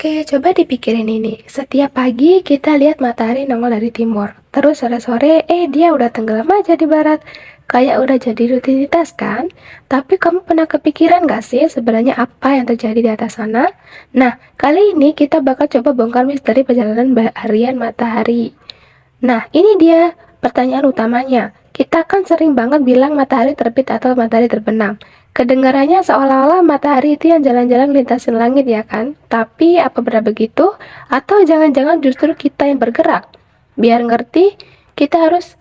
Oke, coba dipikirin ini. Setiap pagi kita lihat matahari nongol dari timur. Terus sore-sore, dia udah tenggelam aja di barat. Kayak udah jadi rutinitas kan? Tapi kamu pernah kepikiran gak sih sebenarnya apa yang terjadi di atas sana? Nah, kali ini kita bakal coba bongkar misteri perjalanan harian matahari. Nah, ini dia pertanyaan utamanya. Kita kan sering banget bilang matahari terbit atau matahari terbenam. Kedengarannya seolah-olah matahari itu yang jalan-jalan lintasin langit ya kan? Tapi apa benar begitu? Atau jangan-jangan justru kita yang bergerak? Biar ngerti, kita harus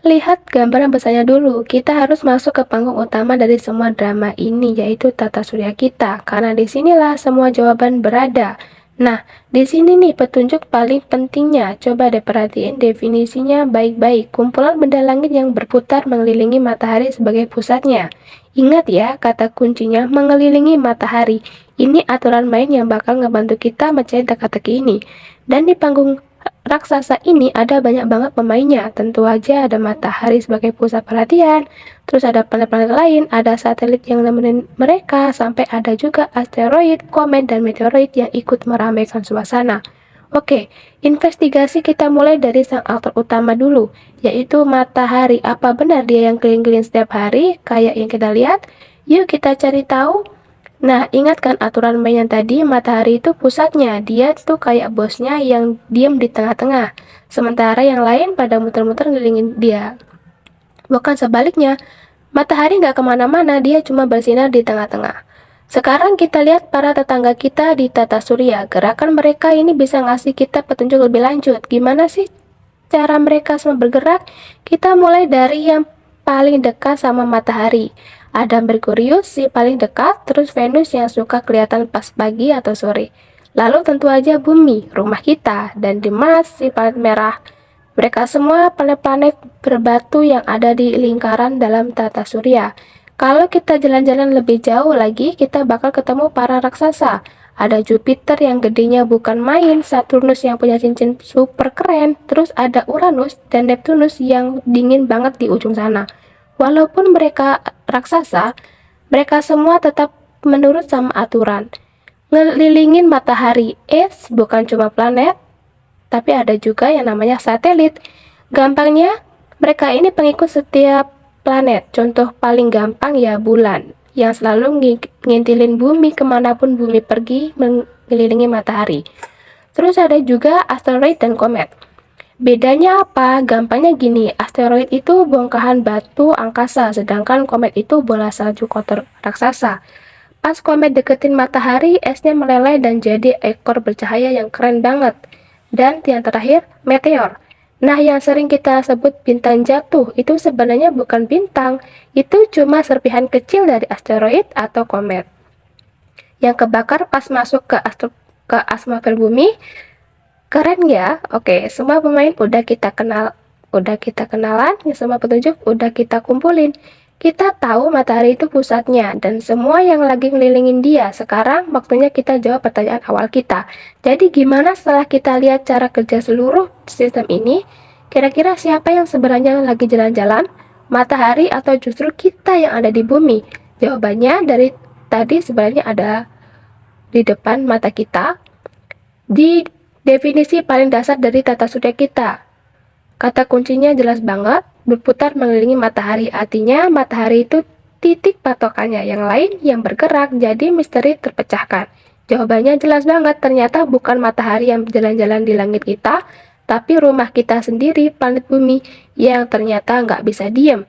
lihat gambaran besarnya dulu. Kita harus masuk ke panggung utama dari semua drama ini, yaitu tata surya kita. Karena disinilah semua jawaban berada. Nah, di sini nih petunjuk paling pentingnya. Coba deh perhatiin definisinya baik-baik. Kumpulan benda langit yang berputar mengelilingi matahari sebagai pusatnya. Ingat ya, kata kuncinya mengelilingi matahari. Ini aturan main yang bakal ngebantu kita mencari teka-teki ini. Dan di panggung raksasa ini ada banyak banget pemainnya. Tentu aja ada matahari sebagai pusat perhatian, terus ada planet-planet lain, ada satelit yang nemenin mereka, sampai ada juga asteroid, komet, dan meteoroid yang ikut meramaikan suasana. Oke, investigasi kita mulai dari sang aktor utama dulu, yaitu matahari. Apa benar dia yang keliling-keliling setiap hari, kayak yang kita lihat? Yuk kita cari tahu. Nah, ingat kan aturan main yang tadi, matahari itu pusatnya. Dia tuh kayak bosnya yang diem di tengah-tengah. Sementara yang lain pada muter-muter ngelilingin dia. Bukan sebaliknya, matahari nggak kemana-mana, dia cuma bersinar di tengah-tengah. Sekarang kita lihat para tetangga kita di tata surya. Gerakan mereka ini bisa ngasih kita petunjuk lebih lanjut. Gimana sih cara mereka semua bergerak? Kita mulai dari yang paling dekat sama matahari. Ada Merkurius, si paling dekat, terus Venus yang suka kelihatan pas pagi atau sore. Lalu tentu aja bumi, rumah kita, dan di Mars, si planet merah. Mereka semua planet-planet berbatu yang ada di lingkaran dalam tata surya. Kalau kita jalan-jalan lebih jauh lagi, kita bakal ketemu para raksasa. Ada Jupiter yang gedenya bukan main, Saturnus yang punya cincin super keren, terus ada Uranus dan Neptunus yang dingin banget di ujung sana. Walaupun mereka raksasa, mereka semua tetap menurut sama aturan. Ngelilingin matahari, bukan cuma planet, tapi ada juga yang namanya satelit. Gampangnya, mereka ini pengikut setiap planet. Contoh paling gampang ya bulan, yang selalu ngintilin bumi kemanapun bumi pergi mengelilingi matahari. Terus ada juga asteroid dan komet. Bedanya apa? Gampangnya gini, asteroid itu bongkahan batu angkasa, sedangkan komet itu bola salju kotor raksasa. Pas komet deketin matahari, esnya meleleh dan jadi ekor bercahaya yang keren banget. Dan yang terakhir, meteor. Nah, yang sering kita sebut bintang jatuh, itu sebenarnya bukan bintang, itu cuma serpihan kecil dari asteroid atau komet yang kebakar pas masuk ke atmosfer bumi. Keren ya? Oke, semua pemain udah kita kenalan, ya semua petunjuk udah kita kumpulin. Kita tahu matahari itu pusatnya dan semua yang lagi ngelilingin dia. Sekarang waktunya kita jawab pertanyaan awal kita. Jadi gimana setelah kita lihat cara kerja seluruh sistem ini? Kira-kira siapa yang sebenarnya lagi jalan-jalan? Matahari atau justru kita yang ada di bumi? Jawabannya dari tadi sebenarnya ada di depan mata kita. Di definisi paling dasar dari tata surya kita, kata kuncinya jelas banget, berputar mengelilingi matahari. Artinya matahari itu titik patokannya, yang lain yang bergerak, jadi misteri terpecahkan. Jawabannya jelas banget, ternyata bukan matahari yang jalan-jalan di langit kita, tapi rumah kita sendiri, planet bumi, yang ternyata nggak bisa diem.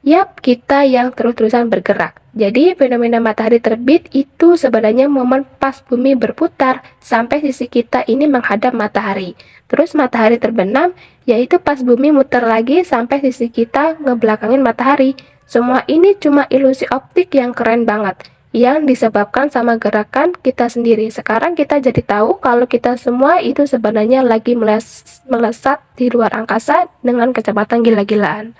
Yap, kita yang terus-terusan bergerak. Jadi, fenomena matahari terbit itu sebenarnya momen pas bumi berputar sampai sisi kita ini menghadap matahari. Terus matahari terbenam, yaitu pas bumi muter lagi sampai sisi kita ngebelakangin matahari. Semua ini cuma ilusi optik yang keren banget, yang disebabkan sama gerakan kita sendiri. Sekarang kita jadi tahu kalau kita semua itu sebenarnya lagi melesat di luar angkasa dengan kecepatan gila-gilaan.